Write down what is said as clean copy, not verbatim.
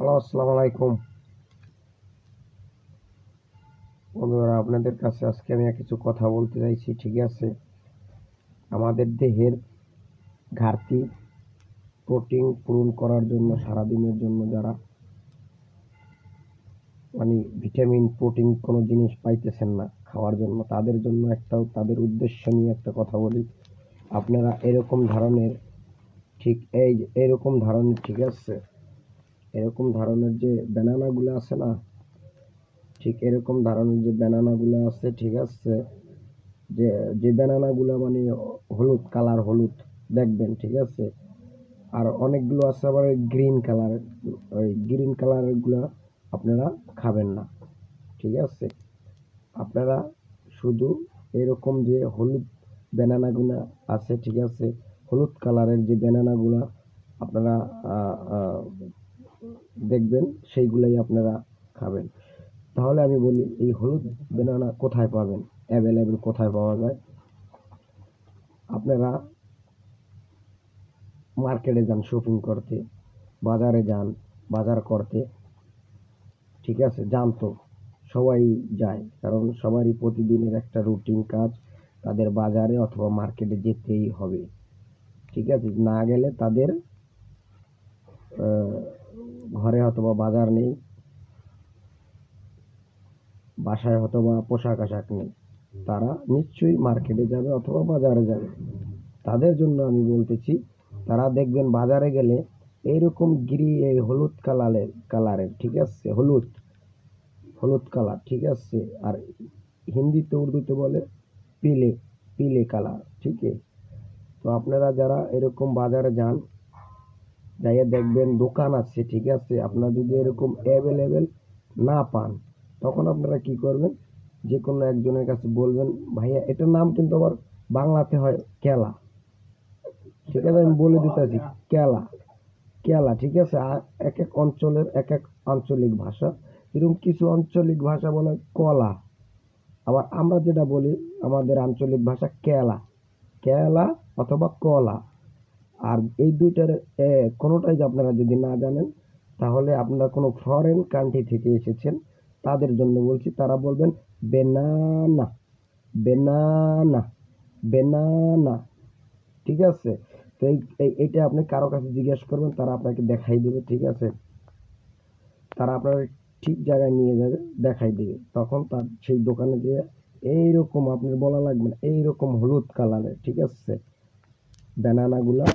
Hello, আসসালামু আলাইকুম বন্ধুরা। আপনাদের কাছে আজকে আমি কিছু কথা বলতে চাইছি। ঠিক আছে, আমাদের দেহের ঘাটতি প্রোটিন পূরণ করার জন্য সারাদিনের জন্য যারা ভিটামিন প্রোটিন কোনো জিনিস পাইতেছেন না খাওয়ার জন্য, তাদের জন্য তাদের উদ্দেশ্য নিয়ে একটা কথা বলি। আপনারা এরকম ধরনের ঠিক আছে, এরকম ধরনের যে ব্যানানাগুলো আছে না, ঠিক এরকম ধরনের যে ব্যানানাগুলো আছে, ঠিক আছে, যে যে ব্যানানাগুলো হলুদ কালার, হলুদ দেখবেন, ঠিক আছে। আর অনেকগুলো আছে আবার গ্রিন কালার, ওই গ্রিন কালারগুলো আপনারা খাবেন না। ঠিক আছে, আপনারা শুধু এরকম যে হলুদ ব্যানানাগুলো আছে, ঠিক আছে, হলুদ কালারের যে ব্যানানাগুলো আপনারা দেখবেন, সেইগুলাই আপনারা খাবেন। তাহলে আমি বলি, এই হলুদ ব্যানানা কোথায় পাবেন, অ্যাভেলেবেল কোথায় পাওয়া যায়? আপনারা মার্কেটে যান শপিং করতে, বাজারে যান বাজার করতে, ঠিক আছে, যান তো, সবাই যায়, কারণ সবারই প্রতিদিনের একটা রুটিন কাজ, তাদের বাজারে অথবা মার্কেটে যেতেই হবে। ঠিক আছে, না গেলে তাদের ঘরে অথবা বাজার নেই, বাসায় অথবা পোশাক আশাক নেই, তারা নিশ্চয়ই মার্কেটে যাবে অথবা বাজারে যাবে। তাদের জন্য আমি বলতেছি, তারা দেখবেন বাজারে গেলে এইরকম এই হলুদ কালারের, ঠিক আছে, হলুদ কালার, ঠিক আছে, আর হিন্দিতে উর্দুতে বলে পিলে পিলে কালার। ঠিক আছে, তো আপনারা যারা এরকম বাজারে যান, যাইয়া দেখবেন দোকান আছে, ঠিক আছে, আপনারা যদি এরকম অ্যাভেলেবেল না পান, তখন আপনারা কি করবেন, যে কোনো একজনের কাছে বলবেন, ভাইয়া এটার নাম কিন্তু আবার বাংলাতে হয় কেলা। ঠিক আছে, আমি বলে দিতেছি, কেলা কেলা, ঠিক আছে। এক এক অঞ্চলের এক এক আঞ্চলিক ভাষা, এরকম কিছু আঞ্চলিক ভাষা বলে কলা, আবার আমরা যেটা বলি আমাদের আঞ্চলিক ভাষা কেলা, কেলা অথবা কলা। আর এই দুইটার কোনোটাই আপনারা যদি না জানেন, তাহলে আপনারা কোনো ফরেন কান্ট্রি থেকে এসেছেন, তাদের জন্য বলছি, তারা বলবেন বেনানা, বেনানা, বেনানা। ঠিক আছে, তো এইটা আপনি কারো কাছে জিজ্ঞেস করবেন, তারা আপনাকে দেখাই দেবে। ঠিক আছে, তারা আপনার ঠিক জায়গায় নিয়ে যাবে, দেখাই দিবে। তখন তার সেই দোকানে যেয়ে এইরকম আপনার বলা লাগবে না, এইরকম হলুদ কালারের, ঠিক আছে, ব্যানানাগুলা